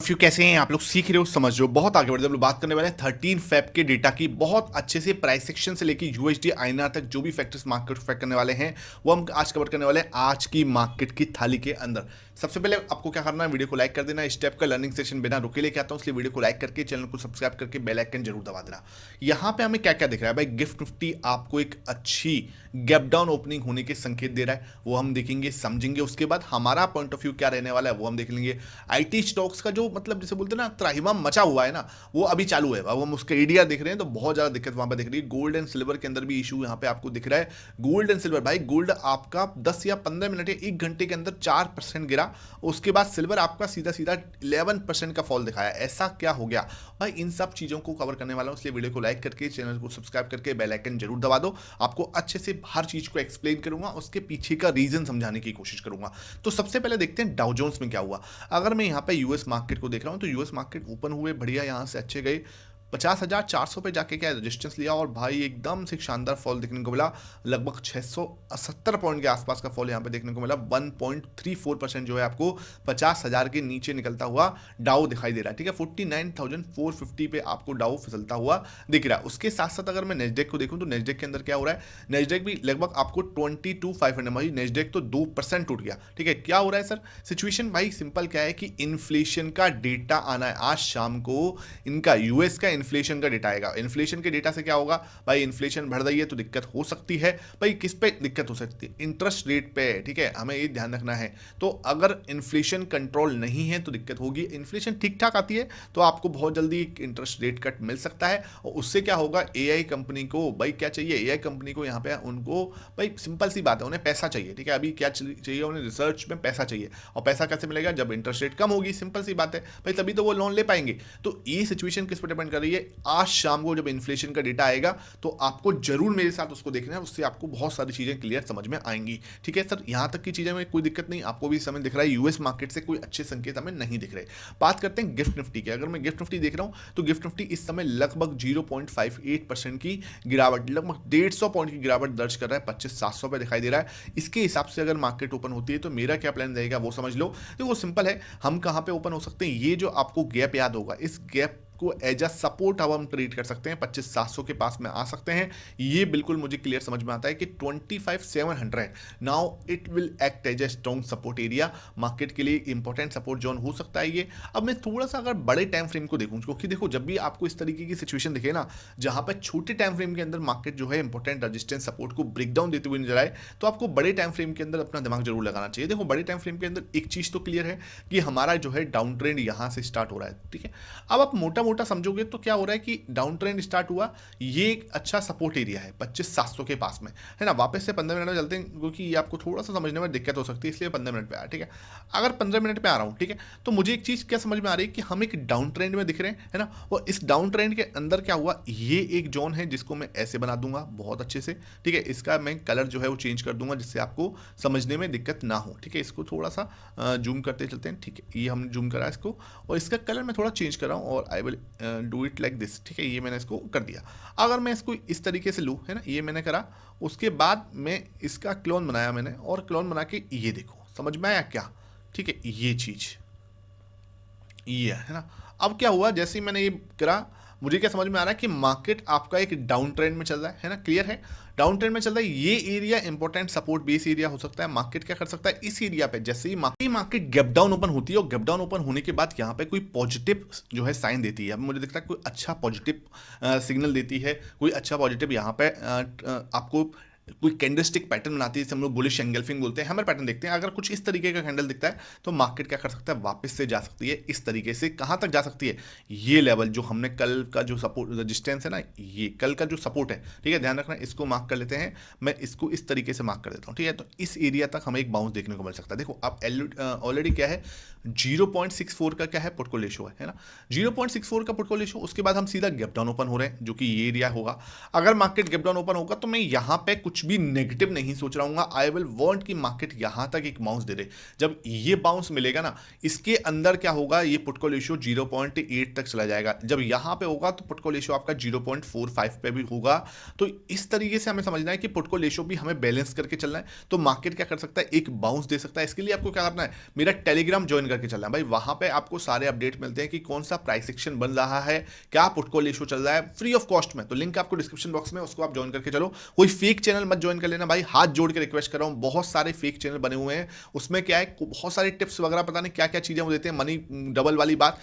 Of you कैसे हैं आप लोग? सीख रहे हो, समझ रहे हो, बहुत आगे बढ़ रहे हो। हम लोग बात करने वाले हैं 13 फेब के डेटा की, बहुत अच्छे से प्राइस सेक्शन से लेके यूएसडी आईएनआर तक जो भी फैक्टर्स मार्केट अफेक्ट करने वाले हैं वो हम आज कवर करने वाले हैं आज की मार्केट की थाली के अंदर। सबसे पहले आपको क्या करना है, वीडियो को लाइक कर देना। इस टाइप का लर्निंग सेशन बिना रुके लेके आता हूं, इसलिए वीडियो को लाइक करके चैनल को सब्सक्राइब करके बेल आइकन जरूर दबा देना। यहाँ पे हमें क्या क्या दिख रहा है भाई? गिफ्ट निफ्टी आपको एक अच्छी गैप डाउन ओपनिंग होने के संकेत दे रहा है, वो हम देखेंगे समझेंगे। उसके बाद हमारा पॉइंट ऑफ व्यू क्या रहने वाला है वो हम देख लेंगे। आईटी स्टॉक्स का जो मतलब जैसे बोलते हैं ना त्राहिमाम मचा हुआ है ना, वो अभी चालू है। अब हम उसका एरिया देख रहे हैं तो बहुत ज़्यादा दिक्कत वहाँ पे दिख रही है। गोल्ड एंड सिल्वर के अंदर भी इशू यहाँ पे आपको दिख रहा है। गोल्ड एंड सिल्वर भाई, गोल्ड आपका 10 या 15 मिनट या 1 घंटे के अंदर 4% गिरा, उसके बाद सिल्वर आपका सीधा सीधा 11% का फॉल दिखाया। ऐसा क्या हो गया भाई? इन सब चीज़ों को कवर करने वाला हूँ, इसलिए वीडियो को लाइक करके चैनल को सब्सक्राइब करके बेल आइकन जरूर दबा दो। आपको अच्छे से हर चीज़ को एक्सप्लेन करूंगा, उसके पीछे का रीजन समझाने की कोशिश करूंगा। तो सबसे पहले देखते हैं डाउ जोन्स में क्या हुआ। अगर मैं यहाँ पे यूएस मार्केट को देख रहा हूँ तो यूएस मार्केट ओपन हुए बढ़िया, यहाँ से अच्छे गए 50,400 पे जाके क्या रेजिस्टेंस लिया और भाई एकदम से शानदार फॉल देखने को मिला। लगभग 670 पॉइंट के आसपास का फॉल यहाँ पे देखने को मिला। 1.34% जो है आपको 50,000 के नीचे निकलता हुआ डाउ दिखाई दे रहा है। ठीक है, 49,450 पे आपको डाउ फिसलता हुआ दिख रहा है। उसके साथ साथ अगर मैं नेस्डेक को देखूँ तो नेस्डेक के अंदर क्या हो रहा है, नेस्डेक भी लगभग आपको 22,500 भाई, नेस्डेक तो 2% टूट गया। ठीक है, क्या हो रहा है सर? सिचुएशन भाई सिंपल क्या है कि इन्फ्लेशन का डेटा आना है आज शाम को। इनका यूएस का इन्फ्लेशन का डेटा आएगा। इन्फ्लेशन के डेटा से क्या होगा भाई? इन्फ्लेशन बढ़ रही है तो दिक्कत हो सकती है भाई। किस पे दिक्कत हो सकती है? इंटरेस्ट रेट पे। ठीक है, हमें ये ध्यान रखना है। तो अगर इन्फ्लेशन कंट्रोल नहीं है तो दिक्कत होगी। इन्फ्लेशन ठीक ठाक आती है तो आपको बहुत जल्दी इंटरेस्ट रेट कट मिल सकता है और उससे क्या होगा, एआई कंपनी को भाई क्या चाहिए? एआई कंपनी को यहाँ पे उनको भाई सिंपल सी बात है, उन्हें पैसा चाहिए। ठीक है, अभी क्या चाहिए उन्हें? रिसर्च में पैसा चाहिए। और पैसा कैसे मिलेगा? जब इंटरेस्ट रेट कम होगी, सिंपल सी बात है भाई, तभी तो वो लोन ले पाएंगे। तो ये सिचुएशन किस पर डिपेंड कर रही है? आज शाम को जब इन्फ्लेशन का डेटा आएगा तो आपको जरूर मेरे साथ उसको देखना है, उससे आपको बहुत सारी चीजें क्लियर समझ में आएंगी। ठीक है सर, यहां तक की चीजें में कोई दिक्कत नहीं, आपको भी समय दिख रहा है। यूएस मार्केट से कोई अच्छे संकेत हमें नहीं दिख रहे। बात करते हैं गिफ्ट निफ्टी की। अगर मैं गिफ्ट निफ्टी देख रहा हूं तो गिफ्ट निफ्टी इस समय लगभग 0.58% की गिरावट, लगभग 150 पॉइंट की गिरावट दर्ज कर रहा है। 25,700 पे दिखाई दे रहा है। इसके हिसाब से अगर मार्केट ओपन होती है तो मेरा क्या प्लान रहेगा वो समझ लो। देखो सिंपल है, हम कहां पे ओपन हो सकते हैं? ये जो आपको गैप याद होगा, इस गैप को एज अ सपोर्ट अब हम ट्रीट कर सकते हैं। 25,700 के पास में आ सकते हैं। ये बिल्कुल मुझे क्लियर समझ में आता है कि 25,700 now it will act as a strong support area. Market के लिए इंपॉर्टेंट सपोर्ट जोन हो सकता है ये। अब मैं थोड़ा सा अगर बड़े टाइम फ्रेम को देखूं, क्योंकि देखो जब भी आपको इस तरीके की सिचुएशन दिखे ना, जहां पर छोटे टाइम फ्रेम के अंदर मार्केट जो है इंपॉर्टेंट रेजिस्टेंस सपोर्ट को ब्रेक डाउन देते हुए नजर आए, तो आपको बड़े टाइम फ्रेम के अंदर अपना दिमाग जरूर लगाना चाहिए। देखो बड़े टाइम फ्रेम के अंदर एक चीज तो क्लियर है कि हमारा जो है डाउन ट्रेंड यहां से स्टार्ट हो रहा है। ठीक है, अब आप मोटा मोटा समझोगे तो क्या हो रहा है कि डाउन ट्रेंड स्टार्ट हुआ, ये एक अच्छा सपोर्ट एरिया है 25,700 के पास में, है ना। वापस से 15 मिनट में चलते हैं, क्योंकि ये आपको थोड़ा सा समझने में दिक्कत हो सकती है, इसलिए 15 मिनट पे आया। ठीक है, अगर 15 मिनट पे आ रहा हूँ, ठीक है, तो मुझे एक चीज़ क्या समझ में आ रही है कि हम एक डाउन ट्रेंड में दिख रहे हैं, है ना। और इस डाउन ट्रेंड के अंदर क्या हुआ, ये एक जोन है जिसको मैं ऐसे बना दूंगा बहुत अच्छे से। ठीक है, इसका मैं कलर जो है वो चेंज कर दूंगा जिससे आपको समझने में दिक्कत ना हो। ठीक है, इसको थोड़ा सा जूम करते चलते हैं। ठीक है, ये हमने जूम करा इसको और इसका कलर मैं थोड़ा चेंज कर रहा हूँ और I will do it like this. ठीक है, ये मैंने इसको कर दिया। अगर मैं इसको इस तरीके से लूँ, है ना, ये मैंने करा, उसके बाद मैं इसका क्लोन बनाया मैंने, और क्लोन बना के ये देखो, समझ में आया क्या? ठीक है, ये चीज़ ये है ना। अब क्या हुआ, जैसे ही मैंने ये करा, मुझे क्या समझ में आ रहा है कि मार्केट आपका एक डाउन ट्रेंड में चल रहा है ना। क्लियर है, डाउन ट्रेंड में चल रहा है। ये area important support base area हो सकता है। मार्केट क्या कर सकता है इस एरिया पे? जैसे ही मार्केट गैप डाउन ओपन होती है और गैप डाउन ओपन होने के बाद यहाँ पे कोई पॉजिटिव जो है साइन देती है, अब मुझे दिखता है कोई अच्छा पॉजिटिव सिग्नल देती है, कोई अच्छा पॉजिटिव यहाँ पे आपको कोई कैंडलस्टिक पैटर्न बनाती है, जैसे हम लोग बुलिश एंगल्फिंग बोलते हैं, हैमर पैटर्न देखते हैं। अगर कुछ इस तरीके का कैंडल दिखता है तो मार्केट क्या कर सकता है, वापस से जा सकती है इस तरीके से। कहां तक जा सकती है? ये लेवल जो हमने कल का जो सपोर्ट रेजिस्टेंस है ना, ये कल का जो सपोर्ट है, ठीक है, ध्यान रखना, इसको मार्क कर लेते हैं। मैं इसको इस तरीके से मार्क कर देता हूँ। ठीक है, तो इस एरिया तक हमें एक बाउंस देखने को मिल सकता है। देखो अब ऑलरेडी क्या है, 0.64 का क्या है पोर्टफोलियो रेशो है ना, 0.64 का पोर्टफोलियो रेशो। उसके बाद हम सीधा गैप डाउन ओपन हो रहे हैं जो कि ये एरिया होगा। अगर मार्केट गैप डाउन ओपन होगा तो मैं यहाँ पे कुछ कुछ भी नेगेटिव नहीं सोच रहा हूँ। आई विल वांट कि मार्केट यहां तक एक बाउंस दे दे। जब ये बाउंस मिलेगा ना, इसके अंदर क्या होगा, ये पुट कॉल रेशियो 0.8 तक चला जाएगा। जब यहां पे होगा तो पुट कॉल रेशियो आपका 0.45 पे भी होगा। तो इस तरीके से हमें समझना है कि पुट कॉल रेशियो भी हमें बैलेंस करके चलना है। तो मार्केट क्या कर सकता है, एक बाउंस दे सकता है। इसके लिए आपको क्या करना है, मेरा टेलीग्राम ज्वाइन करके चलना है भाई। वहां पे आपको सारे अपडेट मिलते हैं कि कौन सा प्राइस एक्शन बन रहा है, क्या पुट कॉल रेशियो चल रहा है, फ्री ऑफ कॉस्ट में। तो लिंक आपको डिस्क्रिप्शन बॉक्स में, उसको आप ज्वाइन करके चलो। कोई फेक चैनल मत ज्वाइन कर लेना भाई, हाथ जोड़ के रिक्वेस्ट कर रहा हूं। बहुत सारे फेक चैनल बने हुए हैं, उसमें क्या है, बहुत सारे टिप्स वगैरह पता नहीं क्या क्या चीजें वो देते हैं, मनी डबल वाली बात।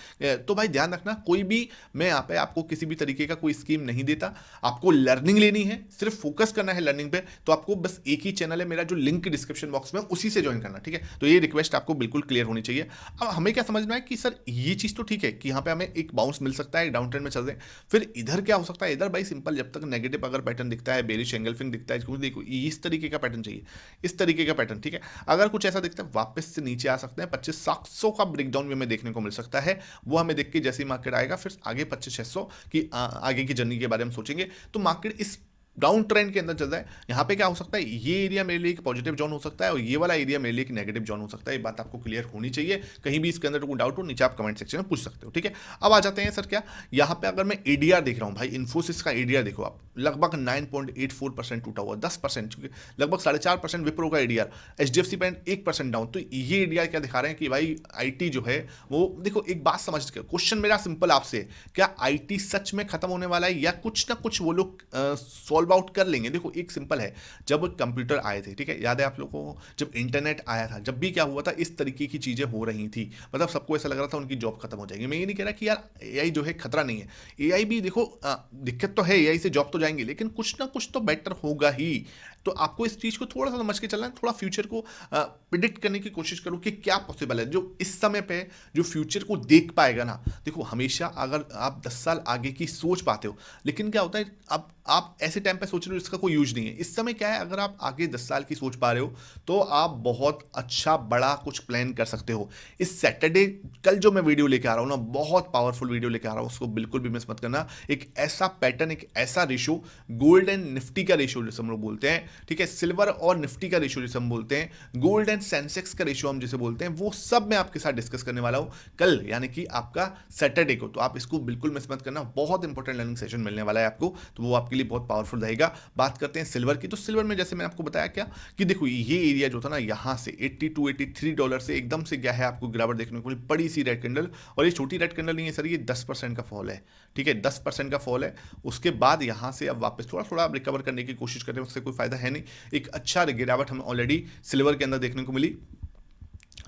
तो भाई ध्यान रखना, कोई भी मैं यहाँ पे आपको किसी भी तरीके का कोई स्कीम नहीं देता। आपको लर्निंग लेनी है, सिर्फ फोकस करना है लर्निंग पे, तो आपको बस एक ही चैनल है मेरा जो लिंक डिस्क्रिप्शन बॉक्स में, उसी से ज्वाइन करना, ठीक है। तो ये रिक्वेस्ट आपको बिल्कुल क्लियर होनी चाहिए। अब हमें क्या समझना है कि सर ये चीज तो ठीक है कि यहाँ पे हमें एक बाउंस मिल सकता है, डाउन ट्रेंड में चल रहे हैं। फिर इधर क्या हो सकता है, इधर भाई सिंपल, जब तक नेगेटिव अगर पैटर्न दिखता है, बेरिश एंगल्फिंग दिखता है, क्योंकि देखो इस तरीके का पैटर्न चाहिए, इस तरीके का पैटर्न, ठीक है। अगर कुछ ऐसा दिखता है, वापस से नीचे आ सकते हैं। 25,700 का ब्रेकडाउन भी हमें देखने को मिल सकता है। वो हमें देख के जैसे ही मार्केट आएगा, फिर आगे 25,600 की आगे की जर्नी के बारे में सोचेंगे। तो मार्केट इस डाउन ट्रेंड के अंदर चल रहा है। यहाँ पे क्या हो सकता है, ये एरिया मेरे लिए एक पॉजिटिव जोन हो सकता है और ये वाला एरिया मेरे लिए एक नेगेटिव जोन हो सकता है। ये बात आपको क्लियर होनी चाहिए। कहीं भी इसके अंदर कोई डाउट हो, नीचे आप कमेंट सेक्शन में पूछ सकते हो, ठीक है। अब आ जाते हैं सर, क्या यहाँ पे अगर मैं एडीआर देख रहा हूँ भाई, इन्फोसिस का एडीआर देखो आप, लगभग 9.84% टूटा हुआ, 10%, क्योंकि लगभग 4.5% विप्रो का एडीआर, एचडीएफसी बैंक 1% डाउन। तो ये एडीआर क्या दिखा रहे हैं कि भाई आईटी जो है वो, देखो एक बात समझ के, क्वेश्चन मेरा सिंपल आपसे, क्या आईटी सच में खत्म होने वाला है या कुछ ना कुछ वो लोग सॉल्व आउट कर लेंगे। देखो एक सिंपल है, जब कंप्यूटर आए थे, ठीक है, याद है आप लोगों को, जब इंटरनेट आया था, जब भी क्या हुआ था, इस तरीके की चीजें हो रही थी। मतलब सबको ऐसा लग रहा था उनकी जॉब खत्म हो जाएगी। मैं ये नहीं कह रहा कि यार एआई जो है खतरा नहीं है, एआई भी देखो दिक्कत तो है, एआई से जॉब तो जाएंगे, लेकिन कुछ ना कुछ तो बेटर होगा ही। तो आपको इस चीज को थोड़ा सा समझ के चलना है, थोड़ा फ्यूचर को प्रिडिक्ट करने की कोशिश करो कि क्या पॉसिबल है। जो इस समय पे जो फ्यूचर को देख पाएगा ना, देखो हमेशा अगर आप 10 साल आगे की सोच पाते हो, लेकिन क्या होता है, अब आप ऐसे टाइम पे सोच रहे हो इसका कोई यूज नहीं है। इस समय क्या है, अगर आप आगे 10 साल की सोच पा रहे हो तो आप बहुत अच्छा बड़ा कुछ प्लान कर सकते हो। इस सैटरडे कल जो मैं वीडियो लेके आ रहा हूँ ना, बहुत पावरफुल वीडियो लेके आ रहा हूँ, उसको बिल्कुल भी मिस मत करना। एक ऐसा पैटर्न, एक ऐसा रेशो, गोल्ड एंड निफ्टी का रेशो जैसे हम लोग बोलते हैं, ठीक है, सिल्वर और निफ्टी का रेशो जिसे हम बोलते हैं, गोल्ड एंड सेंसेक्स का रेशो हम जिसे बोलते हैं, वो सब मैं आपके साथ डिस्कस करने वाला हूं कल, यानी कि आपका सैटरडे को। तो आप इसको बिल्कुल मिस मत करना, बहुत इंपॉर्टेंट लर्निंग सेशन मिलने वाला है आपको, तो वो आपके लिए बहुत पावरफुल रहेगा। बात करते हैं सिल्वर की, तो सिल्वर में जैसे मैंने आपको बताया क्या कि देखो ये एरिया जो था ना, यहां से $82-83 से एकदम से क्या है, आपको गिरावट देखने को मिली, बड़ी सी रेड कैंडल। और ये छोटी रेड कैंडल नहीं है सर, ये 10% का फॉल है, ठीक है, 10% का फॉल है। उसके बाद यहां से अब वापस थोड़ा थोड़ा रिकवर करने की कोशिश कर रहे हैं, उससे कोई फायदा है नहीं। एक अच्छा गिरावट हमें ऑलरेडी सिल्वर के अंदर देखने को मिली।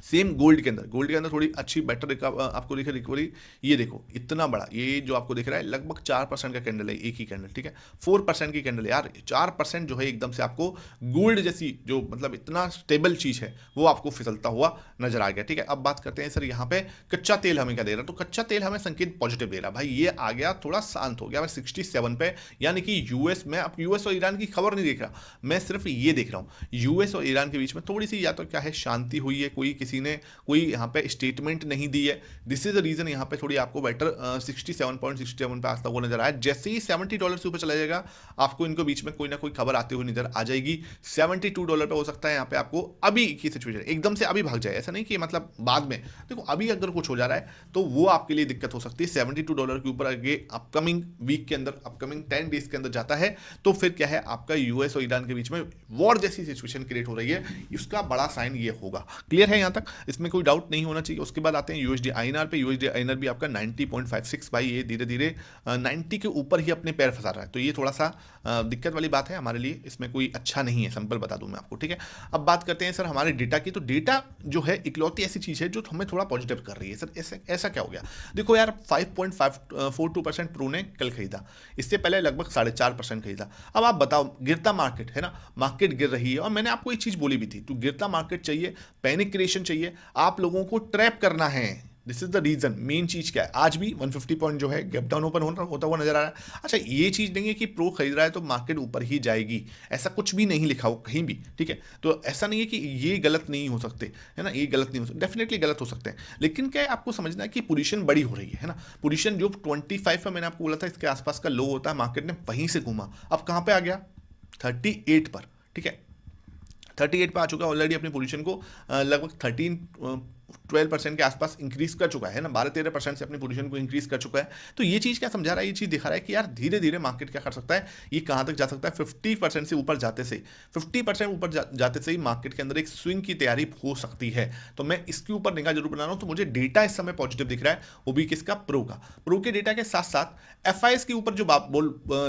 सेम गोल्ड के अंदर थोड़ी अच्छी बेटर आपको दिखे रिकवरी। ये देखो इतना बड़ा, ये जो आपको दिख रहा है लगभग 4% का कैंडल है, एक ही कैंडल, ठीक है, 4% की कैंडल है यार। 4% जो है एकदम से आपको गोल्ड जैसी जो मतलब इतना स्टेबल चीज है वो आपको फिसलता हुआ नजर आ गया, ठीक है। अब बात करते हैं सर यहाँ पे कच्चा तेल हमें क्या दे रहा है, तो कच्चा तेल हमें संकेत पॉजिटिव दे रहा है भाई। ये आ गया थोड़ा शांत हो गया, मैं 67 पे, यानी कि यूएस में, अब यूएस और ईरान की खबर नहीं देख रहा मैं, सिर्फ ये देख रहा हूँ यूएस और ईरान के बीच में थोड़ी सी या तो क्या है शांति हुई है, कोई किसी ने कोई यहाँ पे स्टेटमेंट नहीं दी है। दिस इज द रीजन यहाँ पे थोड़ी आपको बेटर 67.67 पे आता हुआ नजर आया। जैसे ही $70 से ऊपर चला जाएगा, आपको इनको बीच में कोई ना कोई खबर आते हुए नजर आ जाएगी। $72 पे हो सकता है यहाँ पे आपको अभी की सिचुएशन एकदम से अभी भाग जाए, ऐसा नहीं कि मतलब बाद में। देखो अभी अगर कुछ हो जा रहा है तो वो आपके लिए दिक्कत हो सकती है। $72 के ऊपर आगे अपकमिंग वीक के अंदर, अपकमिंग 10 डेज के अंदर जाता है तो फिर क्या है, आपका यूएस और ईरान के बीच में वॉर जैसी सिचुएशन क्रिएट हो रही है, इसका बड़ा साइन ये होगा। क्लियर है यहाँ तक, इसमें कोई डाउट नहीं होना चाहिए। उसके बाद आते हैं यूएसडी आईएनआर पे। यूएसडी आईएनआर भी आपका 90.56 भाई, ये धीरे धीरे 90 के ऊपर ही अपने पैर फंसा रहा है, तो ये थोड़ा सा दिक्कत वाली बात है हमारे लिए, इसमें कोई अच्छा नहीं है, सिंपल बता दूं मैं आपको, ठीक है। अब बात करते हैं सर हमारे डेटा की, तो डेटा जो है इकलौती ऐसी चीज है जो हमें थोड़ा पॉजिटिव कर रही है। सर ऐसा क्या हो गया, देखो यार 5.42% प्रो ने कल खरीदा, इससे पहले लगभग 4.5% खरीदा। अब आप बताओ, गिरता मार्केट है ना, मार्केट गिर रही है, और मैंने आपको एक चीज बोली भी थी, तो गिरता मार्केट चाहिए, पैनिक क्रिएशन चाहिए, आप लोगों को ट्रैप करना है। This is the reason, main चीज क्या है, आज भी 150 पॉइंट जो है गैप डाउन ओपन होता हुआ नजर आ रहा है। अच्छा ये चीज नहीं है कि प्रो खरीद रहा है तो मार्केट ऊपर ही जाएगी, ऐसा कुछ भी नहीं लिखा हो कहीं भी, ठीक है। तो ऐसा नहीं है कि ये गलत नहीं हो सकते, है ना, ये गलत नहीं हो सकते, डेफिनेटली गलत हो सकते हैं, लेकिन क्या है आपको समझना है कि पोजीशन बड़ी हो रही है ना। पोजीशन जो 25 में मैंने आपको बोला था इसके आसपास का लो होता है, मार्केट ने वहीं से घूमा, अब कहां पे आ गया, 38 पर, ठीक है। 38 पे आ चुका है ऑलरेडी, अपनी पोजीशन को लगभग 12% के आसपास इंक्रीज कर चुका है ना, 12-13% से अपनी पोजीशन को इंक्रीज कर चुका है। तो ये चीज़ क्या समझा रहा है, ये चीज़ दिखा रहा है कि यार धीरे धीरे मार्केट क्या कर सकता है, ये कहाँ तक जा सकता है, 50% से ऊपर जाते से 50% ऊपर जाते से ही मार्केट के अंदर एक स्विंग की तैयारी हो सकती है। तो मैं इसके ऊपर निगाह जरूर बना रहा हूँ। तो मुझे डेटा इस समय पॉजिटिव दिख रहा है, वो भी किसका, प्रो का। प्रो के डेटा के साथ साथ एफआईएस के ऊपर जो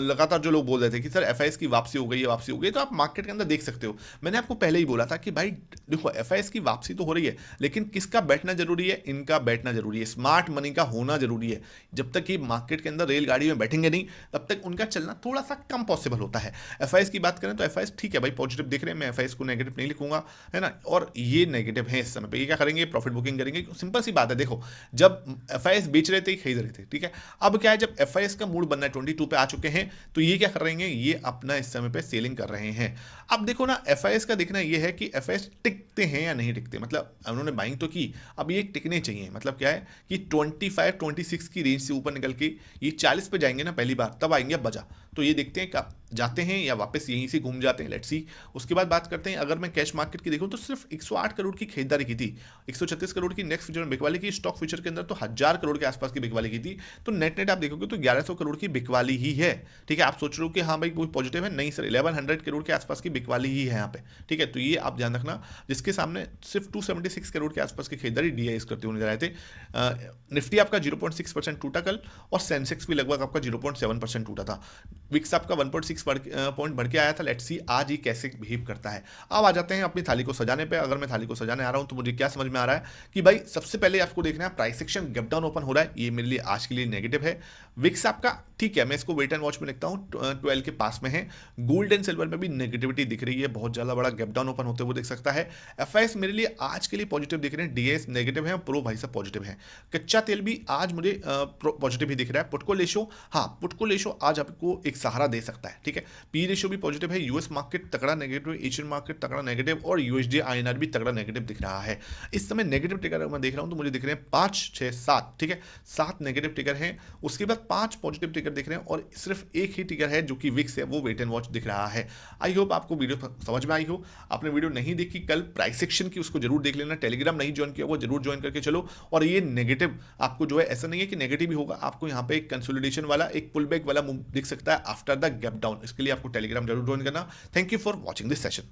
लगातार जो लोग बोल रहे थे कि सर एफआईएस की वापसी हो गई है, वापसी हो गई, तो आप मार्केट के अंदर देख सकते हो। मैंने आपको पहले ही बोला था कि भाई देखो एफआईएस की वापसी तो हो रही है, लेकिन किसका बैठना जरूरी है, इनका बैठना जरूरी है, स्मार्ट मनी का होना जरूरी है। जब तक ये मार्केट के अंदर रेलगाड़ी में बैठेंगे नहीं, तब तक उनका चलना थोड़ा सा कम पॉसिबल होता है। एफआईएस की बात करें तो एफआईएस ठीक है भाई, पॉजिटिव दिख रहे हैं, मैं एफआईएस को नेगेटिव नहीं लिखूंगा, है ना, और ये नेगेटिव है इस समय पे। ये क्या करेंगे, प्रॉफिट बुकिंग करेंगे। सिंपल सी बात है, देखो जब एफआईएस बेच रहे थे, खरीद रहे थे, ठीक है। अब क्या है, जब एफआईएस का मूड बनना है, 22 पे आ चुके हैं, तो ये क्या कर रहे हैं, ये अपना इस समय पे सेलिंग कर रहे हैं। अब देखो ना, एफआईएस का देखना ये है कि एफआईएस टिकते हैं या नहीं टिकते, मतलब उन्होंने बाइंग तो की, अब ये टिकने चाहिए। मतलब क्या है कि 25-26 की रेंज से ऊपर निकल के ये 40 पे जाएंगे ना पहली बार, तब आएंगे बजा। तो ये देखते हैं कब जाते हैं या वापस यहीं से घूम जाते हैं, लेट्स सी। उसके बाद बात करते हैं, अगर मैं कैश मार्केट की देखूं तो सिर्फ 108 करोड़ की खरीदारी की थी, 136 करोड़ की नेक्स्ट फ्यूचर में बिकवाली की, स्टॉक फ्यूचर के अंदर तो 1000 करोड़ के आसपास की बिकवाली की थी। तो नेट नेट आप देखोगे तो 1100 करोड़ की बिकवाली ही है, ठीक है। आप सोच रहे हो कि हाँ भाई कोई पॉजिटिव है, नहीं सर, 1100 करोड़ के आसपास की बिकवाली ही है यहाँ पे, ठीक है। तो ये आप ध्यान रखना, जिसके सामने सिर्फ 276 करोड़ के आसपास की खरीदारी डीआईएस करते हुए नजर आए थे। निफ्टी आपका 0.6% टूटा कल, और सेंसेक्स भी लगभग आपका 0.7% टूटा था। विक्स आपका 1.6 पॉइंट बढ़ के आया था। लेट्स सी आज ये कैसे बिहेव करता है। अब आ जाते हैं अपनी थाली को सजाने पे। अगर मैं थाली को सजाने आ रहा हूं तो मुझे क्या समझ में आ रहा है कि भाई सबसे पहले आपको देखना है price section gap down open हो रहा है, ये मेरे लिए आज के लिए नेगेटिव है। विक्स आपका ठीक है, मैं इसको वेट एंड वॉच में लिखता हूँ, 12 के पास में है। गोल्ड एंड सिल्वर में भी नेगेटिविटी दिख रही है, बहुत ज्यादा बड़ा गैप डाउन ओपन होते हुए दिख सकता है। एफआईएस मेरे लिए आज के लिए पॉजिटिव दिख रहे हैं, डीएस नेगेटिव है, प्रो भाई साहब पॉजिटिव है। कच्चा तेल भी आज मुझे पॉजिटिव ही दिख रहा है। पुटको रेशो, हाँ पुटको रेशो आज आपको एक सहारा दे सकता है, ठीक है। पी रेशो भी पॉजिटिव है। यूएस मार्केट तगड़ा नेगेटिव, एशियन मार्केट तगड़ा नेगेटिव, और यूएसडी आईएनआर भी तगड़ा नेगेटिव दिख रहा है इस समय। नेगेटिव टिकर मैं देख रहा हूं तो मुझे दिख रहे हैं 5, 6, 7, ठीक है, 7 नेगेटिव टिकर हैं। उसके बाद 5 पॉजिटिव टिकर दिख रहे हैं, और सिर्फ एक ही टिकर है जो कि विक्स है, वो वेट एंड वॉच दिख रहा है। आई होप आपको वीडियो समझ में आई हो। आपने वीडियो नहीं देखी कल प्राइस सेक्शन की, उसको जरूर देख लेना। टेलीग्राम नहीं ज्वाइन किया वो जरूर ज्वाइन करके चलो। और ये नेगेटिव आपको जो है, ऐसा नहीं है कि नेगेटिव ही होगा, आपको यहाँ पे एक कंसोलिडेशन वाला, एक पुल बैक वाला मूव दिख सकता है आफ्टर द गैप डाउन। इसके लिए आपको टेलीग्राम जरूर ज्वाइन करना। Thank you for watching this session.